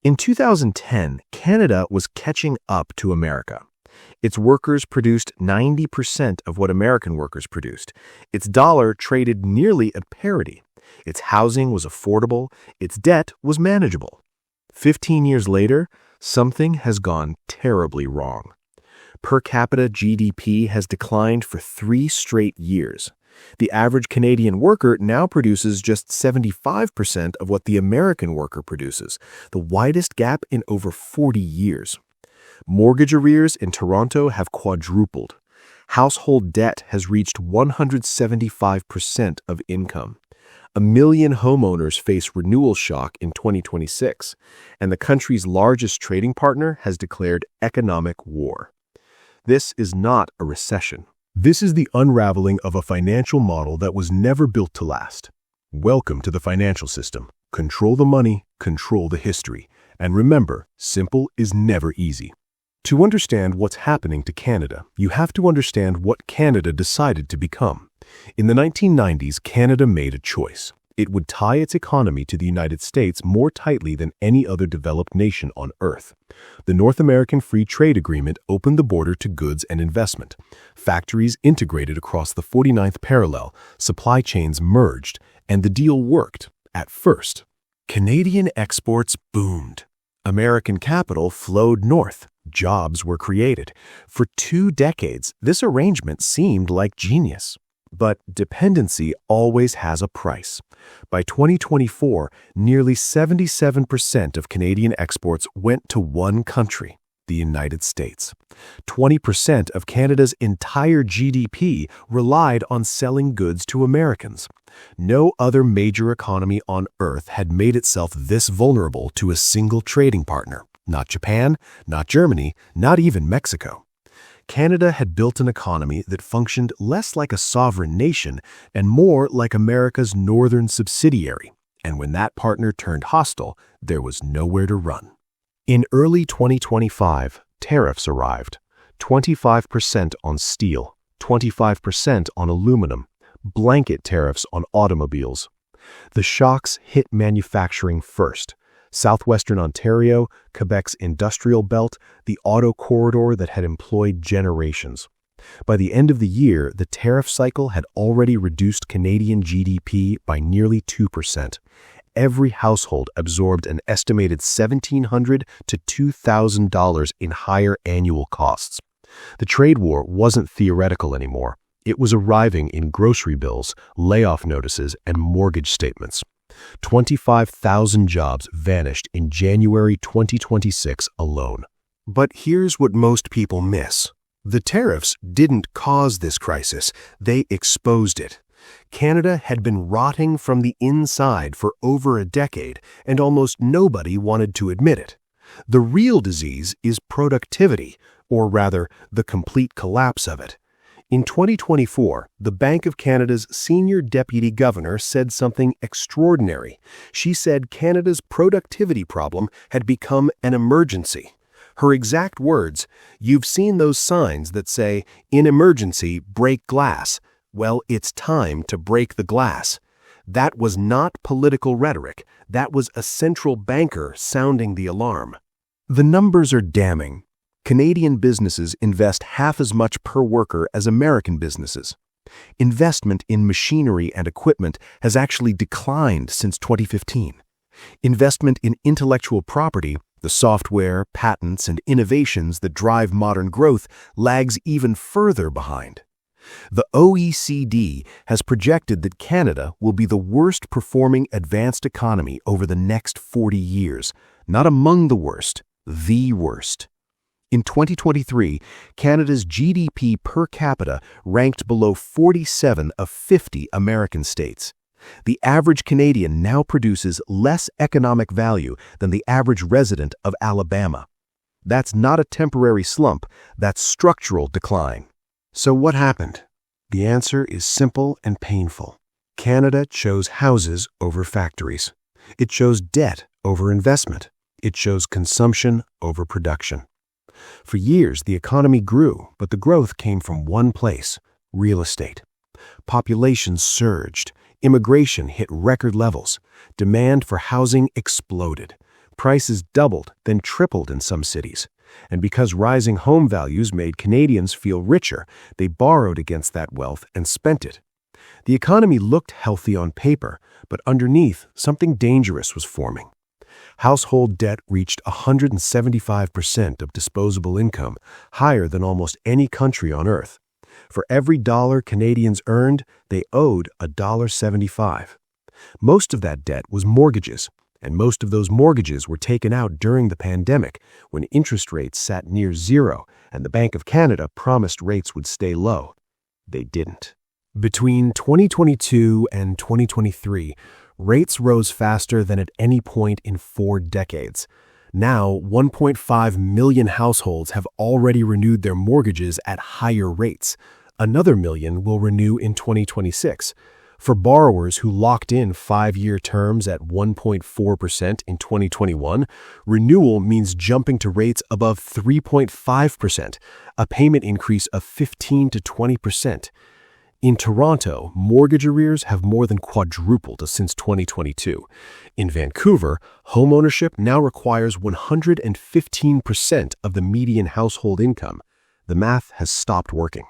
In 2010, Canada was catching up to America. Its workers produced 90% of what American workers produced. Its dollar traded nearly at parity. Its housing was affordable. Its debt was manageable. 15 years later, something has gone terribly wrong. Per capita GDP has declined for 3 straight years. The average Canadian worker now produces just 75% of what the American worker produces, the widest gap in over 40 years. Mortgage arrears in Toronto have quadrupled. Household debt has reached 175% of income. 1 million homeowners face renewal shock in 2026, and the country's largest trading partner has declared economic war. This is not a recession. This is the unraveling of a financial model that was never built to last. Welcome to the financial system. Control the money, control the history. And remember, simple is never easy. To understand what's happening to Canada, you have to understand what Canada decided to become. In the 1990s, Canada made a choice. It would tie its economy to the United States more tightly than any other developed nation on Earth. The North American Free Trade Agreement opened the border to goods and investment. Factories integrated across the 49th parallel, supply chains merged, and the deal worked at first. Canadian exports boomed. American capital flowed north. Jobs were created. For 2 decades, this arrangement seemed like genius. But dependency always has a price. By 2024, nearly 77% of Canadian exports went to one country, the United States. 20% of Canada's entire GDP relied on selling goods to Americans. No other major economy on Earth had made itself this vulnerable to a single trading partner. Not Japan, not Germany, not even Mexico. Canada had built an economy that functioned less like a sovereign nation and more like America's northern subsidiary. And when that partner turned hostile, there was nowhere to run. In early 2025, tariffs arrived. 25% on steel, 25% on aluminum, blanket tariffs on automobiles. The shocks hit manufacturing first. Southwestern Ontario, Quebec's industrial belt, the auto corridor that had employed generations. By the end of the year, the tariff cycle had already reduced Canadian GDP by nearly 2%. Every household absorbed an estimated $1,700 to $2,000 in higher annual costs. The trade war wasn't theoretical anymore. It was arriving in grocery bills, layoff notices, and mortgage statements. 25,000 jobs vanished in January 2026 alone. But here's what most people miss. The tariffs didn't cause this crisis, they exposed it. Canada had been rotting from the inside for over a decade, and almost nobody wanted to admit it. The real disease is productivity, or rather, the complete collapse of it. In 2024, the Bank of Canada's senior deputy governor said something extraordinary. She said Canada's productivity problem had become an emergency. Her exact words, "You've seen those signs that say, 'In emergency, break glass.' Well, it's time to break the glass." That was not political rhetoric. That was a central banker sounding the alarm. The numbers are damning. Canadian businesses invest half as much per worker as American businesses. Investment in machinery and equipment has actually declined since 2015. Investment in intellectual property, the software, patents, and innovations that drive modern growth, lags even further behind. The OECD has projected that Canada will be the worst performing advanced economy over the next 40 years, not among the worst, the worst. In 2023, Canada's GDP per capita ranked below 47 of 50 American states. The average Canadian now produces less economic value than the average resident of Alabama. That's not a temporary slump, that's structural decline. So what happened? The answer is simple and painful. Canada chose houses over factories. It chose debt over investment. It chose consumption over production. For years, the economy grew, but the growth came from one place: real estate. Population surged. Immigration hit record levels. Demand for housing exploded. Prices doubled, then tripled in some cities. And because rising home values made Canadians feel richer, they borrowed against that wealth and spent it. The economy looked healthy on paper, but underneath, something dangerous was forming. Household debt reached 175% of disposable income, higher than almost any country on earth. For every dollar Canadians earned, they owed $1.75. Most of that debt was mortgages, and most of those mortgages were taken out during the pandemic when interest rates sat near zero and the Bank of Canada promised rates would stay low. They didn't. Between 2022 and 2023, rates rose faster than at any point in 4 decades. Now, 1.5 million households have already renewed their mortgages at higher rates. Another million will renew in 2026. For borrowers who locked in 5-year terms at 1.4% in 2021, renewal means jumping to rates above 3.5%, a payment increase of 15 to 20%. In Toronto, mortgage arrears have more than quadrupled since 2022. In Vancouver, homeownership now requires 115% of the median household income. The math has stopped working.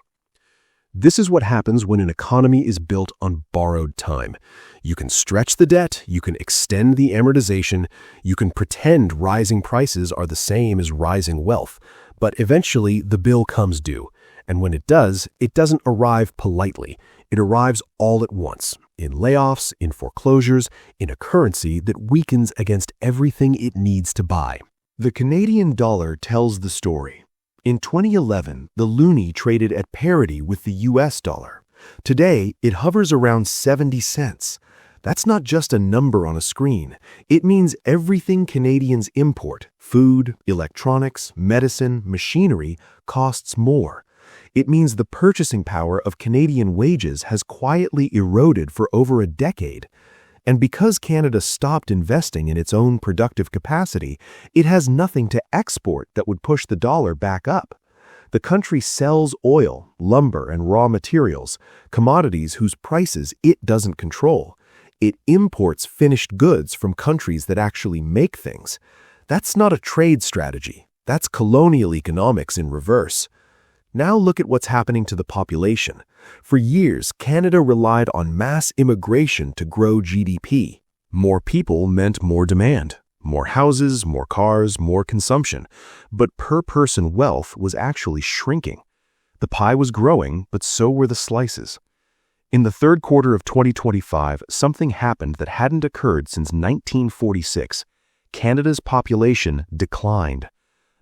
This is what happens when an economy is built on borrowed time. You can stretch the debt, you can extend the amortization, you can pretend rising prices are the same as rising wealth, but eventually the bill comes due. And when it does, it doesn't arrive politely. It arrives all at once, in layoffs, in foreclosures, in a currency that weakens against everything it needs to buy. The Canadian dollar tells the story. In 2011, the loonie traded at parity with the US dollar. Today, it hovers around 70 cents. That's not just a number on a screen. It means everything Canadians import, food, electronics, medicine, machinery, costs more. It means the purchasing power of Canadian wages has quietly eroded for over a decade. And because Canada stopped investing in its own productive capacity, it has nothing to export that would push the dollar back up. The country sells oil, lumber, and raw materials, commodities whose prices it doesn't control. It imports finished goods from countries that actually make things. That's not a trade strategy. That's colonial economics in reverse. Now look at what's happening to the population. For years, Canada relied on mass immigration to grow GDP. More people meant more demand, more houses, more cars, more consumption. But per-person wealth was actually shrinking. The pie was growing, but so were the slices. In the third quarter of 2025, something happened that hadn't occurred since 1946. Canada's population declined.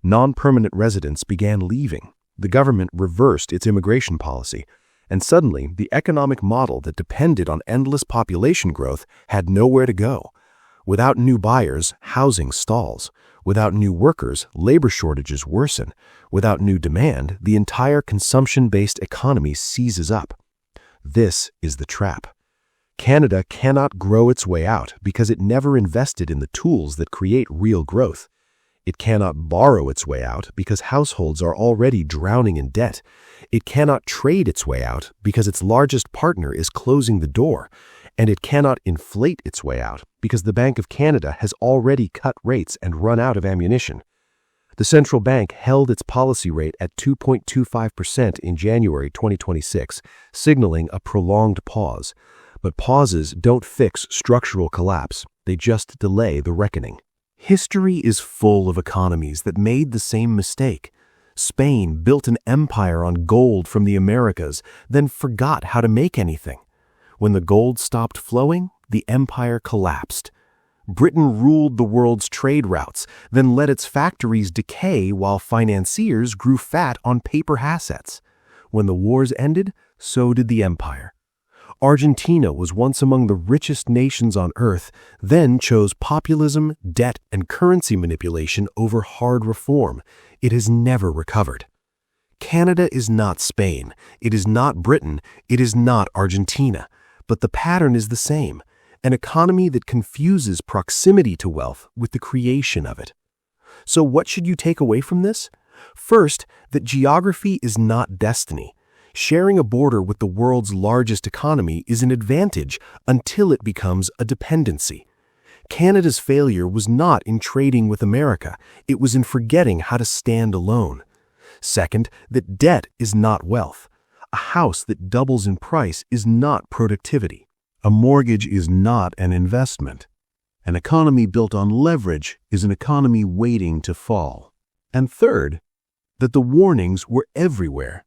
Non-permanent residents began leaving. The government reversed its immigration policy, and suddenly the economic model that depended on endless population growth had nowhere to go. Without new buyers, housing stalls. Without new workers, labor shortages worsen. Without new demand, the entire consumption-based economy seizes up. This is the trap. Canada cannot grow its way out because it never invested in the tools that create real growth. It cannot borrow its way out because households are already drowning in debt. It cannot trade its way out because its largest partner is closing the door. And it cannot inflate its way out because the Bank of Canada has already cut rates and run out of ammunition. The central bank held its policy rate at 2.25% in January 2026, signaling a prolonged pause. But pauses don't fix structural collapse. They just delay the reckoning. History is full of economies that made the same mistake. Spain built an empire on gold from the Americas, then forgot how to make anything. When the gold stopped flowing, the empire collapsed. Britain ruled the world's trade routes, then let its factories decay while financiers grew fat on paper assets. When the wars ended, so did the empire. Argentina was once among the richest nations on earth, then chose populism, debt, and currency manipulation over hard reform. It has never recovered. Canada is not Spain. It is not Britain. It is not Argentina. But the pattern is the same, an economy that confuses proximity to wealth with the creation of it. So what should you take away from this? First, that geography is not destiny. Sharing a border with the world's largest economy is an advantage until it becomes a dependency. Canada's failure was not in trading with America. It was in forgetting how to stand alone. Second, that debt is not wealth. A house that doubles in price is not productivity. A mortgage is not an investment. An economy built on leverage is an economy waiting to fall. And third, that the warnings were everywhere.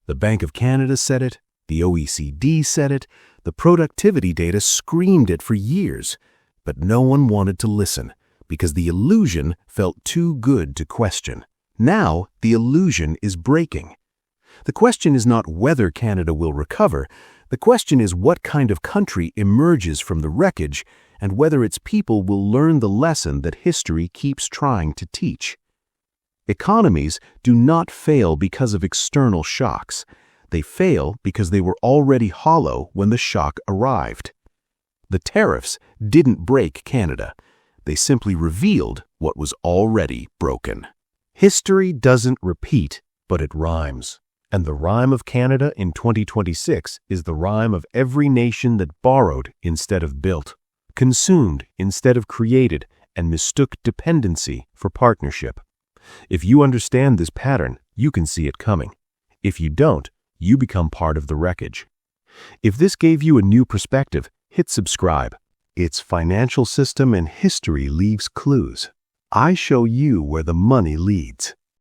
The Bank of Canada said it, the OECD said it, the productivity data screamed it for years, but no one wanted to listen because the illusion felt too good to question. Now, the illusion is breaking. The question is not whether Canada will recover. The question is what kind of country emerges from the wreckage and whether its people will learn the lesson that history keeps trying to teach. Economies do not fail because of external shocks. They fail because they were already hollow when the shock arrived. The tariffs didn't break Canada. They simply revealed what was already broken. History doesn't repeat, but it rhymes. And the rhyme of Canada in 2026 is the rhyme of every nation that borrowed instead of built, consumed instead of created, and mistook dependency for partnership. If you understand this pattern, you can see it coming. If you don't, you become part of the wreckage. If this gave you a new perspective, hit subscribe. Its financial system and history leaves clues. I show you where the money leads.